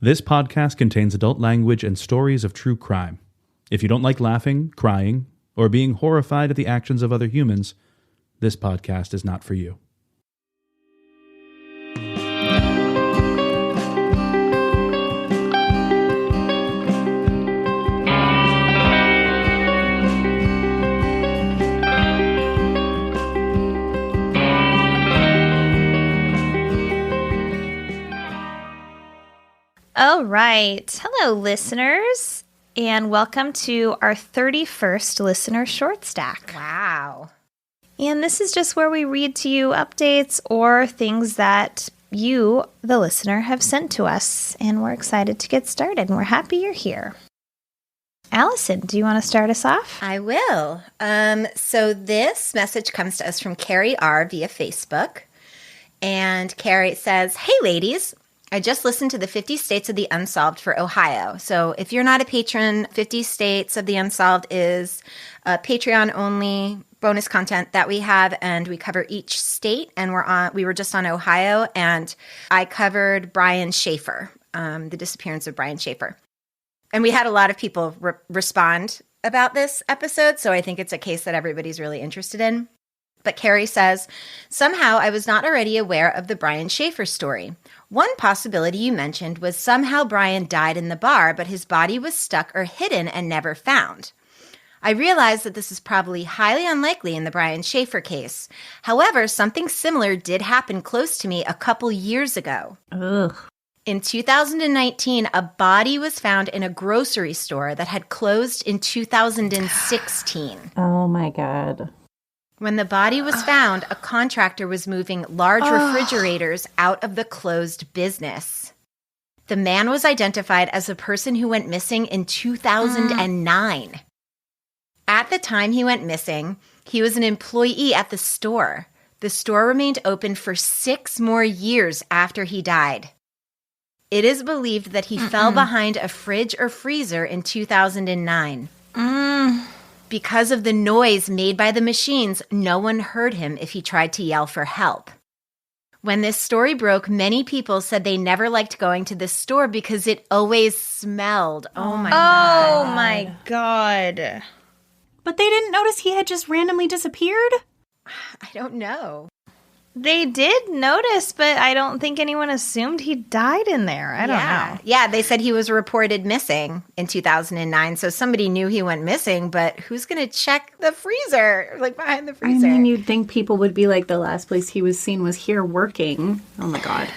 This podcast contains adult language and stories of true crime. If you don't like laughing, crying, or being horrified at the actions of other humans, this podcast is not for you. All right. Hello, listeners, and welcome to our 31st listener short stack. Wow. And this is just where we read to you updates or things that you, the listener, have sent to us. And we're excited to get started, and we're happy you're here. Allison, do you want to start us off? I will. So this message comes to us from Carrie R. via Facebook. And Carrie says, "Hey, ladies. I just listened to the 50 States of the Unsolved for Ohio. So if you're not a patron, 50 States of the Unsolved is Patreon-only bonus content that we have, and we cover each state. And we were just on Ohio, and I covered Brian Shaffer, the disappearance of Brian Shaffer. And we had a lot of people respond about this episode, so I think it's a case that everybody's really interested in. But Carrie says, somehow I was not already aware of the Brian Shaffer story. One possibility you mentioned was somehow Brian died in the bar, but his body was stuck or hidden and never found. I realize that this is probably highly unlikely in the Brian Shaffer case. However, something similar did happen close to me a couple years ago. Ugh. In 2019, a body was found in a grocery store that had closed in 2016. Oh my God. When the body was found, a contractor was moving large refrigerators out of the closed business. The man was identified as a person who went missing in 2009. At the time he went missing, he was an employee at the store. The store remained open for 6 more years after he died. It is believed that he fell behind a fridge or freezer in 2009. Because of the noise made by the machines, no one heard him if he tried to yell for help. When this story broke, many people said they never liked going to this store because it always smelled. Oh my God. Oh my God. But they didn't notice he had just randomly disappeared? I don't know. They did notice, but I don't think anyone assumed he died in there. I don't know. Yeah, they said he was reported missing in 2009, so somebody knew he went missing, but who's going to check the freezer, like behind the freezer? I mean, you'd think people would be like, the last place he was seen was here working. Oh my God.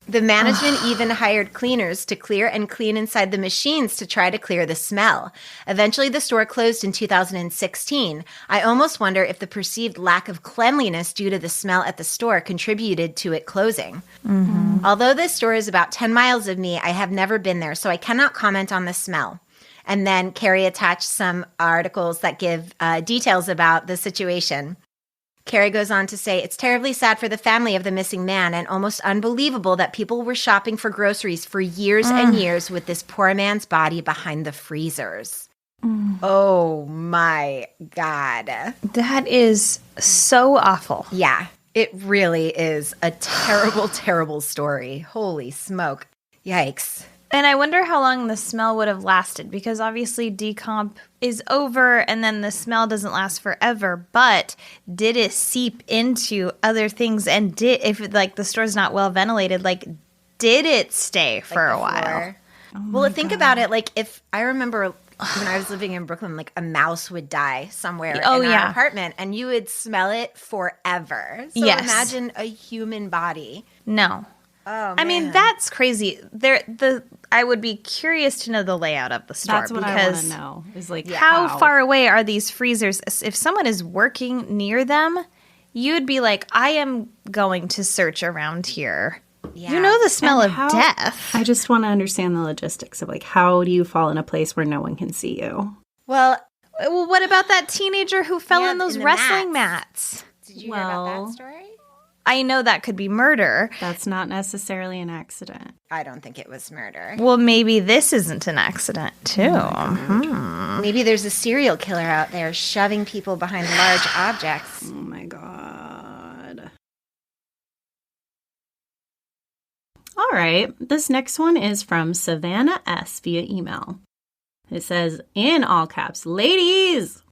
The management even hired cleaners to clear and clean inside the machines to try to clear the smell. Eventually, the store closed in 2016. I almost wonder if the perceived lack of cleanliness due to the smell at the store contributed to it closing. Mm-hmm. Although this store is about 10 miles of me, I have never been there, so I cannot comment on the smell. And then Carrie attached some articles that give details about the situation. Carrie goes on to say, it's terribly sad for the family of the missing man and almost unbelievable that people were shopping for groceries for years and years with this poor man's body behind the freezers. Oh my God. That is so awful. Yeah, it really is a terrible, terrible story. Holy smoke. Yikes. And I wonder how long the smell would have lasted, because obviously decomp is over and then the smell doesn't last forever. But did it seep into other things? And if like the store's not well ventilated, like did it stay for a while? Well, think about it. Like if I remember when I was living in Brooklyn, like a mouse would die somewhere in our apartment and you would smell it forever. So imagine a human body. No. Oh, man. I mean, that's crazy. I would be curious to know the layout of the store. That's what I want to know. Is like how far away are these freezers? If someone is working near them, you'd be like, I am going to search around here. Yeah. You know the smell of death. I just want to understand the logistics of like, how do you fall in a place where no one can see you? Well, what about that teenager who fell in those wrestling mats? Did you hear about that story? I know that could be murder. That's not necessarily an accident. I don't think it was murder. Well, maybe this isn't an accident, too. Maybe there's a serial killer out there shoving people behind large objects. Oh, my God. All right. This next one is from Savannah S. via email. It says, in all caps, ladies!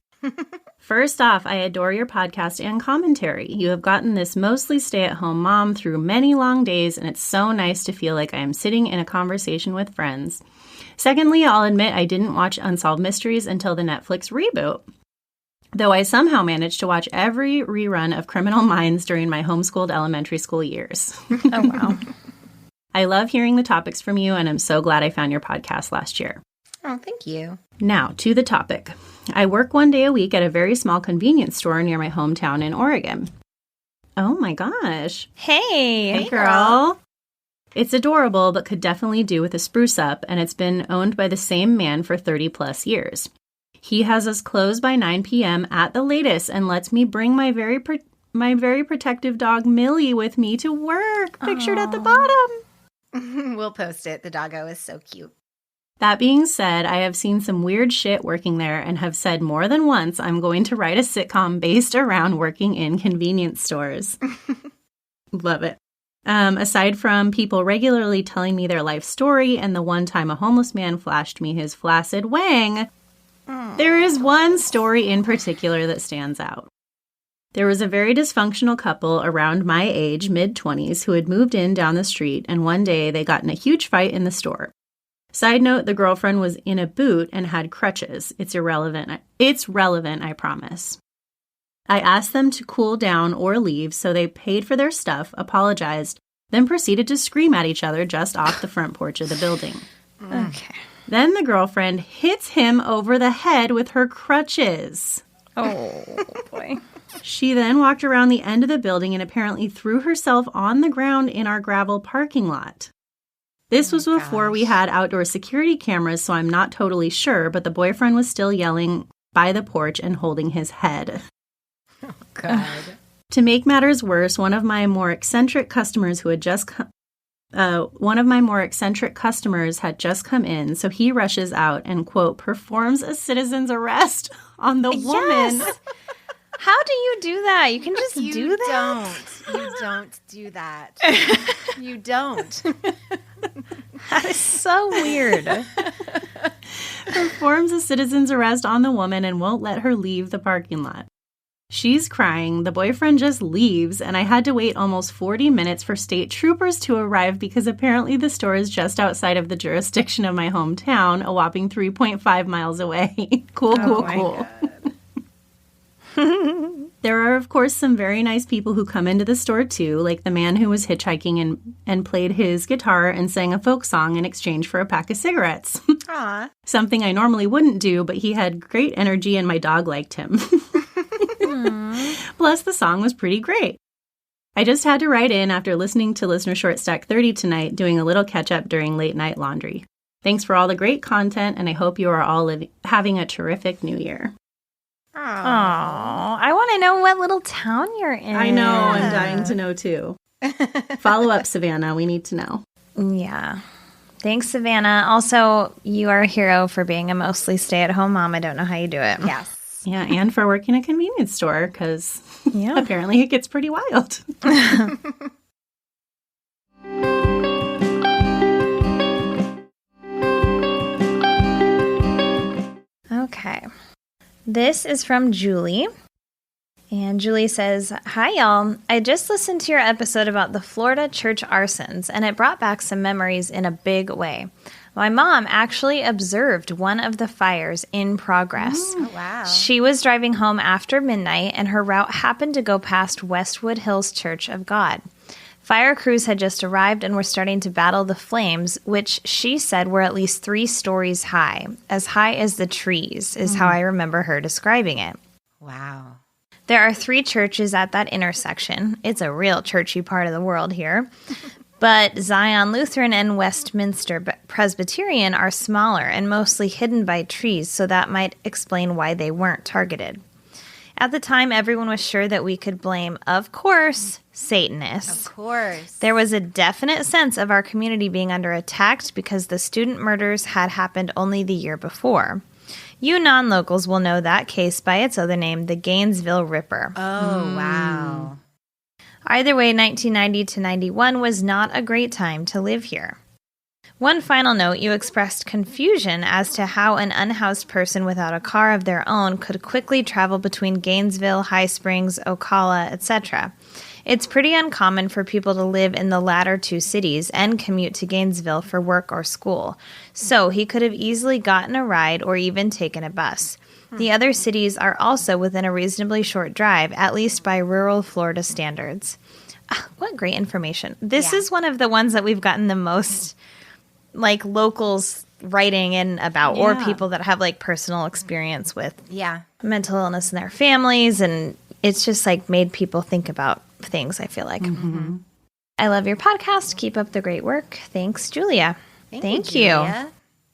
First off, I adore your podcast and commentary. You have gotten this mostly stay-at-home mom through many long days, and it's so nice to feel like I am sitting in a conversation with friends. Secondly, I'll admit I didn't watch Unsolved Mysteries until the Netflix reboot, though I somehow managed to watch every rerun of Criminal Minds during my homeschooled elementary school years. Oh, wow. I love hearing the topics from you, and I'm so glad I found your podcast last year. Oh, thank you. Now, to the topic. I work one day a week at a very small convenience store near my hometown in Oregon. Oh my gosh. Hey. Hey, girl. It's adorable, but could definitely do with a spruce up, and it's been owned by the same man for 30 plus years. He has us closed by 9 p.m. at the latest and lets me bring my very protective dog Millie with me to work, pictured at the bottom. We'll post it. The doggo is so cute. That being said, I have seen some weird shit working there and have said more than once I'm going to write a sitcom based around working in convenience stores. Love it. Aside from people regularly telling me their life story and the one time a homeless man flashed me his flaccid wang, there is one story in particular that stands out. There was a very dysfunctional couple around my age, mid-20s, who had moved in down the street, and one day they got in a huge fight in the store. Side note, the girlfriend was in a boot and had crutches. It's irrelevant. It's relevant, I promise. I asked them to cool down or leave, so they paid for their stuff, apologized, then proceeded to scream at each other just off the front porch of the building. Okay. Then the girlfriend hits him over the head with her crutches. Oh, boy. She then walked around the end of the building and apparently threw herself on the ground in our gravel parking lot. This was before we had outdoor security cameras, so I'm not totally sure, but the boyfriend was still yelling by the porch and holding his head. Oh, God. To make matters worse, one of my more eccentric customers had just come in, so he rushes out and, quote, performs a citizen's arrest on the woman. Yes. How do you do that? You can just do that? You don't do that. You don't. That is so weird. Performs a citizen's arrest on the woman and won't let her leave the parking lot. She's crying, the boyfriend just leaves, and I had to wait almost 40 minutes for state troopers to arrive because apparently the store is just outside of the jurisdiction of my hometown, a whopping 3.5 miles away. Cool. There are, of course, some very nice people who come into the store, too, like the man who was hitchhiking and played his guitar and sang a folk song in exchange for a pack of cigarettes. Aw. Something I normally wouldn't do, but he had great energy and my dog liked him. Plus, the song was pretty great. I just had to write in after listening to Listener Short Stack 30 tonight, doing a little catch-up during late-night laundry. Thanks for all the great content, and I hope you are all having a terrific new year. Oh, I want to know what little town you're in. I know. I'm dying to know, too. Follow up, Savannah. We need to know. Yeah. Thanks, Savannah. Also, you are a hero for being a mostly stay-at-home mom. I don't know how you do it. Yes. Yeah, and for working a convenience store, because apparently it gets pretty wild. Okay. This is from Julie. And Julie says, hi, y'all. I just listened to your episode about the Florida church arsons, and it brought back some memories in a big way. My mom actually observed one of the fires in progress. Oh, wow. She was driving home after midnight, and her route happened to go past Westwood Hills Church of God. Fire crews had just arrived and were starting to battle the flames, which she said were at least 3 stories high as the trees, is how I remember her describing it. Wow. There are 3 churches at that intersection. It's a real churchy part of the world here. But Zion Lutheran and Westminster Presbyterian are smaller and mostly hidden by trees, so that might explain why they weren't targeted. At the time, everyone was sure that we could blame, of course, Satanists. Of course. There was a definite sense of our community being under attack because the student murders had happened only the year before. You non-locals will know that case by its other name, the Gainesville Ripper. Oh, wow. Either way, 1990 to 91 was not a great time to live here. One final note, you expressed confusion as to how an unhoused person without a car of their own could quickly travel between Gainesville, High Springs, Ocala, etc. It's pretty uncommon for people to live in the latter two cities and commute to Gainesville for work or school, so he could have easily gotten a ride or even taken a bus. The other cities are also within a reasonably short drive, at least by rural Florida standards. What great information. This is one of the ones that we've gotten the most like locals writing in about or people that have like personal experience with mental illness in their families, and it's just like made people think about things, I feel like. I love your podcast. Keep up the great work. Thanks, Julia. Thank you. Julia.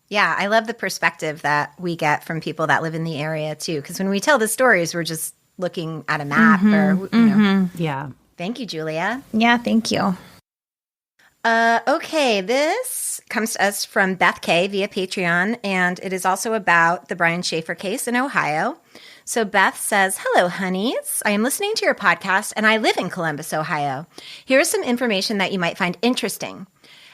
Yeah, I love the perspective that we get from people that live in the area too, because when we tell the stories, we're just looking at a map or you know. Yeah. Thank you, Julia. Yeah, thank you. Okay, this comes to us from Beth K via Patreon, and it is also about the Brian Shaffer case in Ohio. So Beth says, "Hello, honeys. I am listening to your podcast, and I live in Columbus, Ohio. Here is some information that you might find interesting.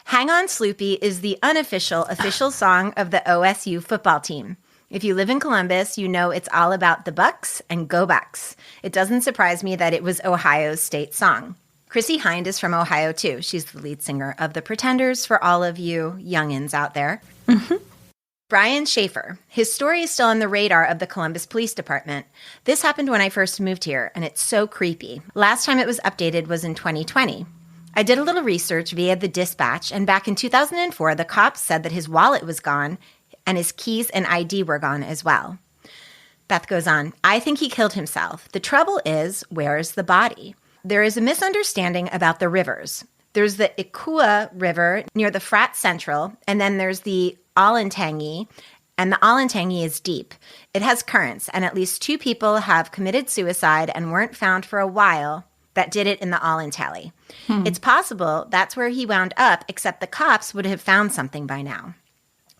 Hang On Sloopy is the unofficial official song of the OSU football team. If you live in Columbus, you know it's all about the Bucks and go Bucks. It doesn't surprise me that it was Ohio's state song. Chrissy Hind is from Ohio, too. She's the lead singer of The Pretenders for all of you youngins out there. Brian Shaffer. His story is still on the radar of the Columbus Police Department. This happened when I first moved here, and it's so creepy. Last time it was updated was in 2020. I did a little research via the dispatch, and back in 2004, the cops said that his wallet was gone, and his keys and ID were gone as well." Beth goes on, "I think he killed himself. The trouble is, where is the body? There is a misunderstanding about the rivers. There's the Ikua River near the Frat Central, and then there's the Olentangy, and the Olentangy is deep. It has currents, and at least 2 people have committed suicide and weren't found for a while that did it in the Olentangy. It's possible that's where he wound up, except the cops would have found something by now.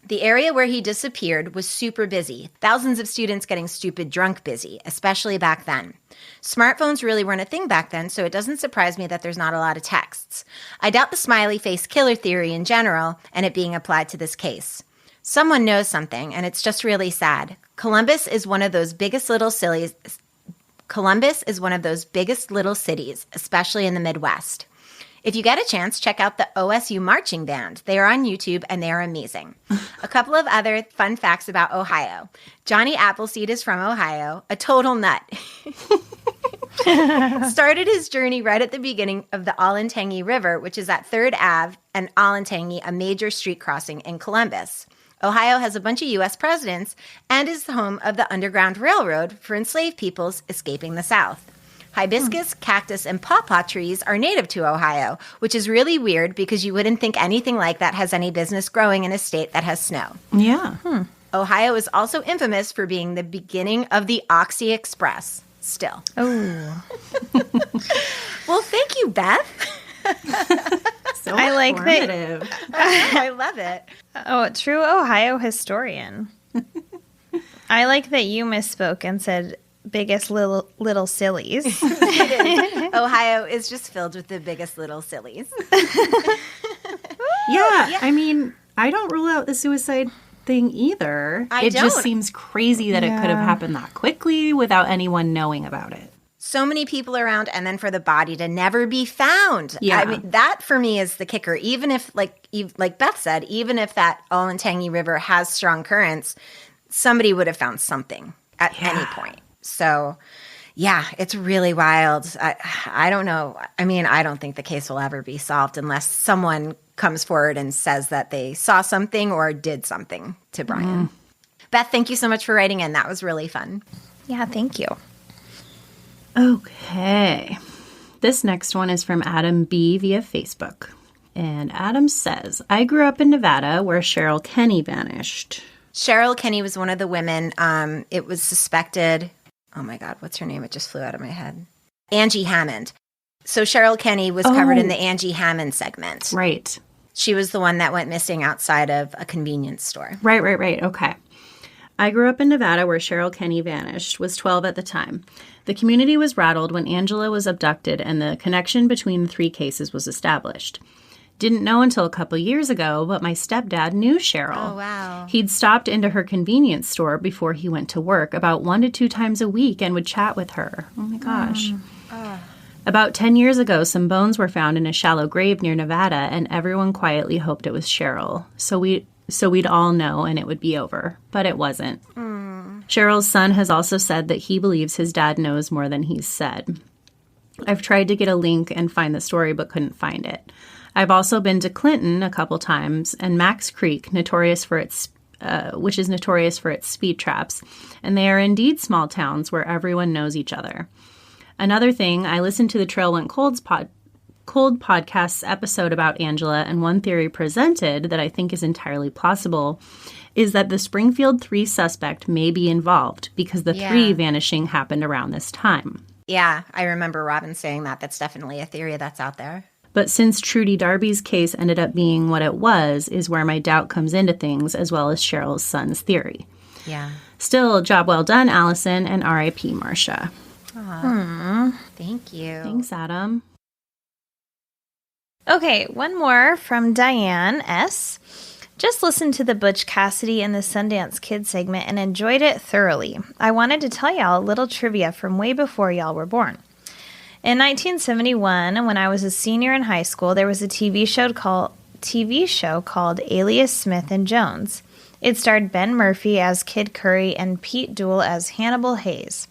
The area where he disappeared was super busy. Thousands of students getting stupid drunk busy, especially back then. Smartphones really weren't a thing back then, so it doesn't surprise me that there's not a lot of texts. I doubt the smiley face killer theory in general and it being applied to this case. Someone knows something, and it's just really sad. Columbus is one of those biggest little cities, especially in the Midwest. If you get a chance, check out the OSU Marching Band. They are on YouTube, and they are amazing. A couple of other fun facts about Ohio. Johnny Appleseed is from Ohio, a total nut. Started his journey right at the beginning of the Olentangy River, which is at 3rd Ave and Olentangy, a major street crossing in Columbus. Ohio has a bunch of U.S. presidents and is the home of the Underground Railroad for enslaved peoples escaping the South. Hibiscus, cactus, and pawpaw trees are native to Ohio, which is really weird because you wouldn't think anything like that has any business growing in a state that has snow. Yeah. Ohio is also infamous for being the beginning of the Oxy Express, still. Oh. Well, thank you, Beth. So I like that. informative. I love it. Oh, true Ohio historian. I like that you misspoke and said biggest little sillies. Ohio is just filled with the biggest little sillies. Yeah, I mean, I don't rule out the suicide thing either. It just seems crazy that it could have happened that quickly without anyone knowing about it. So many people around, and then for the body to never be found. Yeah. I mean, that for me is the kicker. Even if, like Beth said, even if that Olentangy River has strong currents, somebody would have found something at any point. So, yeah, it's really wild. I don't know. I mean, I don't think the case will ever be solved unless someone comes forward and says that they saw something or did something to Brian. Beth, thank you so much for writing in. That was really fun. Yeah, thank you. Okay. This next one is from Adam B. via Facebook. And Adam says, I grew up in Nevada where Cheryl Kenney vanished. Cheryl Kenney was one of the women. It was suspected. Oh my God, what's her name? It just flew out of my head. Angie Hammond. So Cheryl Kenney was covered in the Angie Hammond segment. Right. She was the one that went missing outside of a convenience store. Right. Okay. I grew up in Nevada where Cheryl Kenney vanished, was 12 at the time. The community was rattled when Angela was abducted and the connection between the 3 cases was established. Didn't know until a couple years ago, but my stepdad knew Cheryl. Oh, wow. He'd stopped into her convenience store before he went to work about 1 to 2 times a week and would chat with her. Oh my gosh. About 10 years ago, some bones were found in a shallow grave near Nevada, and everyone quietly hoped it was Cheryl. So we'd all know and it would be over. But it wasn't. Cheryl's son has also said that he believes his dad knows more than he's said. I've tried to get a link and find the story, but couldn't find it. I've also been to Clinton a couple times, and Max Creek, which is notorious for its speed traps, and they are indeed small towns where everyone knows each other. Another thing, I listened to the Trail Went Cold podcast's episode about Angela, and one theory presented that I think is entirely plausible is that the Springfield 3 suspect may be involved because the 3 vanishing happened around this time. Yeah, I remember Robin saying that. That's definitely a theory that's out there. But since Trudy Darby's case ended up being what it was, is where my doubt comes into things, as well as Cheryl's son's theory. Yeah. Still, job well done, Allison, and R.I.P. Marcia. Thank you. Thanks, Adam. Okay, one more from Diane S. Just listened to the Butch Cassidy and the Sundance Kid segment and enjoyed it thoroughly. I wanted to tell y'all a little trivia from way before y'all were born. In 1971, when I was a senior in high school, there was a TV show called Alias Smith and Jones. It starred Ben Murphy as Kid Curry and Pete Duell as Hannibal Hayes.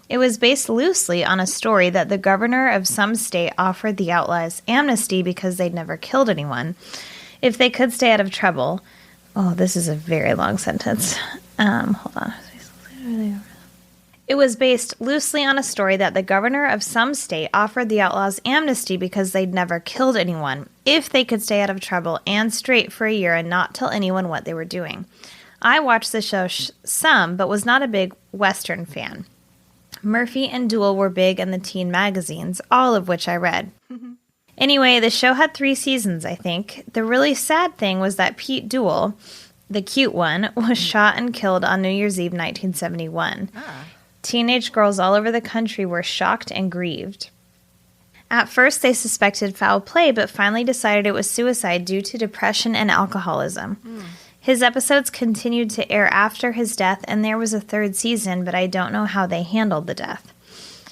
It was based loosely on a story that the governor of some state offered the outlaws amnesty because they'd never killed anyone, if they could stay out of trouble. Oh, this is a very long sentence. Hold on. It was based loosely on a story that the governor of some state offered the outlaws amnesty because they'd never killed anyone, if they could stay out of trouble and straight for a year and not tell anyone what they were doing. I watched the show some, but was not a big Western fan. Murphy and Duell were big in the teen magazines, all of which I read. Anyway, the show had 3 seasons, I think. The really sad thing was that Pete Duell, the cute one, was shot and killed on New Year's Eve 1971. Teenage girls all over the country were shocked and grieved. At first, they suspected foul play, but finally decided it was suicide due to depression and alcoholism. His episodes continued to air after his death, and there was a 3rd season, but I don't know how they handled the death.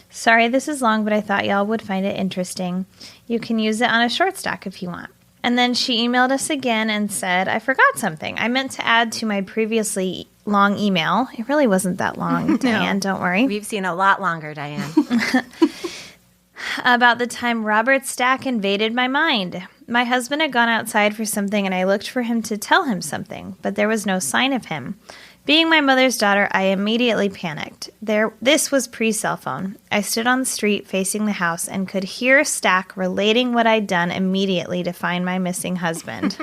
Sorry this is long, but I thought y'all would find it interesting. You can use it on a short stack if you want. And then she emailed us again and said, I forgot something. I meant to add to my previously long email. It really wasn't that long, Diane, don't worry. We've seen a lot longer, Diane. About the time Robert Stack invaded my mind. My husband had gone outside for something and I looked for him to tell him something, but there was no sign of him. Being my mother's daughter, I immediately panicked. This was pre-cell phone. I stood on the street facing the house and could hear Stack relating what I'd done immediately to find my missing husband.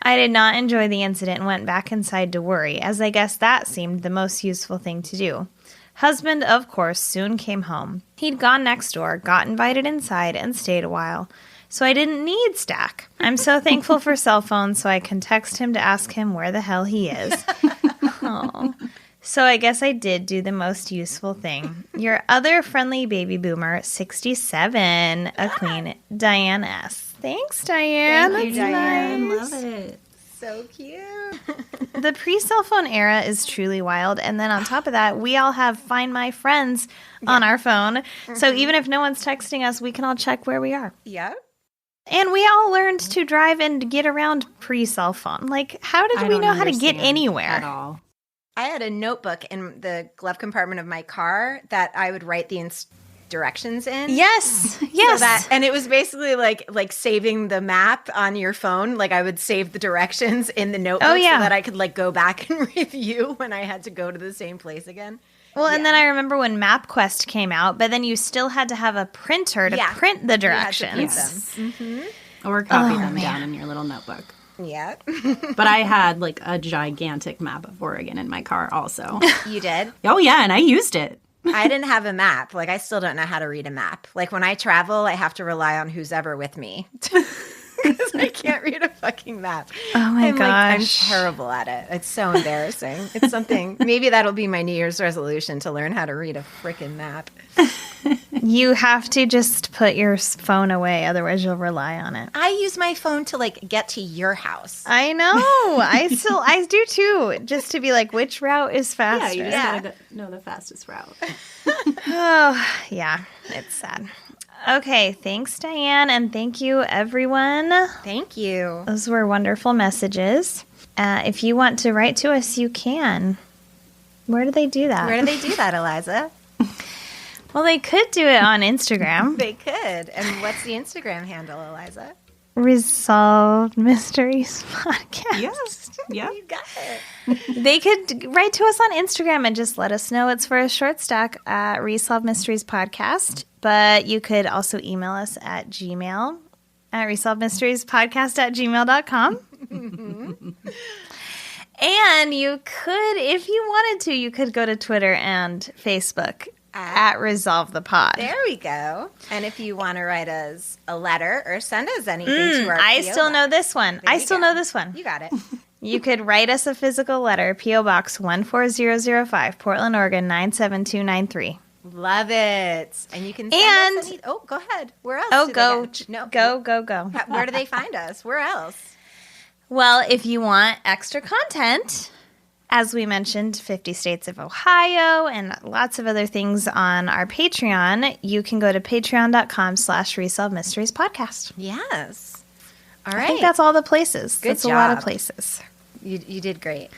I did not enjoy the incident and went back inside to worry, as I guess that seemed the most useful thing to do. Husband, of course, soon came home. He'd gone next door, got invited inside, and stayed a while. So I didn't need Stack. I'm so thankful for cell phones so I can text him to ask him where the hell he is. Oh. So I guess I did do the most useful thing. Your other friendly baby boomer, 67, a queen, Diane S. Thanks, Diane. Thank you, Diane. Nice. Love it. So cute. The pre-cell phone era is truly wild. And then on top of that, we all have Find My Friends on our phone. So even if no one's texting us, we can all check where we are. Yep. And we all learned to drive and get around pre-cell phone. Like, how did we know how to get anywhere? At all. I had a notebook in the glove compartment of my car that I would write the directions in. Yes. And it was basically like saving the map on your phone. Like I would save the directions in the notebook so that I could like go back and review when I had to go to the same place again. Well, and then I remember when MapQuest came out, but then you still had to have a printer to print the directions. Or copy them down in your little notebook. Yeah. But I had like a gigantic map of Oregon in my car also. You did? Oh, yeah, and I used it. I didn't have a map. Like, I still don't know how to read a map. Like, when I travel, I have to rely on who's ever with me because I can't read a fucking map. Oh my I'm gosh. I'm terrible at it. It's so embarrassing. It's something, maybe that'll be my New Year's resolution, to learn how to read a freaking map. You have to just put your phone away, otherwise you'll rely on it. I use my phone to like get to your house. I know. I do too, just to be like, which route is Yeah, faster? you just gotta know the fastest route. Oh, yeah, it's sad. Okay, thanks, Diane, and thank you, everyone. Thank you. Those were wonderful messages. If you want to write to us, you can. Where do they do that? Where do they do that, Eliza? Well, they could do it on Instagram. They could. And what's the Instagram handle, Eliza? Resolved Mysteries Podcast. Yes. Yeah. You got it. They could write to us on Instagram and just let us know it's for a short stack at Resolved Mysteries Podcast. But you could also email us at Gmail at resolvedmysteriesPodcast@gmail.com. And you could, if you wanted to, you could go to Twitter and Facebook at Resolve the Pod. There we go. And if you want to write us a letter or send us anything to our I PO still know box. this one. There I you still go. know this one. You got it. You could write us a physical letter, P.O. Box 14005, Portland, Oregon 97293. Love it. And you can send And- us go ahead. Where else? Oh, do they go, get- no, go. Where do they find us? Where else? Well, if you want extra content, as we mentioned, 50 States of Ohio and lots of other things on our Patreon, you can go to patreon.com/Resolved Mysteries Podcast. Yes. All I right. think that's all the places. Good That's a lot of job. places. You did great.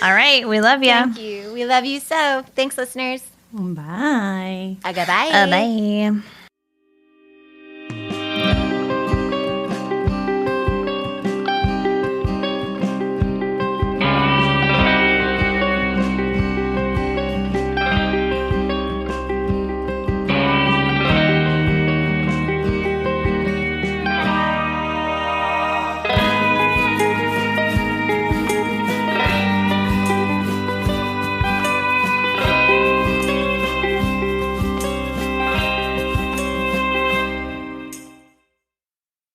All right. We love you. Thank you. We love you so. Thanks, listeners. Bye. Goodbye. Bye.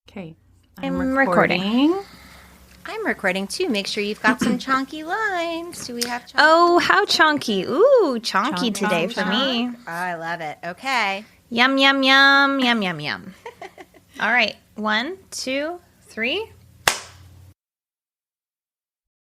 Okay. I'm recording. I'm recording too. Make sure you've got some chonky lines. Do we have chonky? Oh, how chonky. Ooh, chonky Chonk, today chonk, for me. Oh, I love it. Okay. Yum, yum, yum, yum, yum, yum. All right. 1, 2, 3.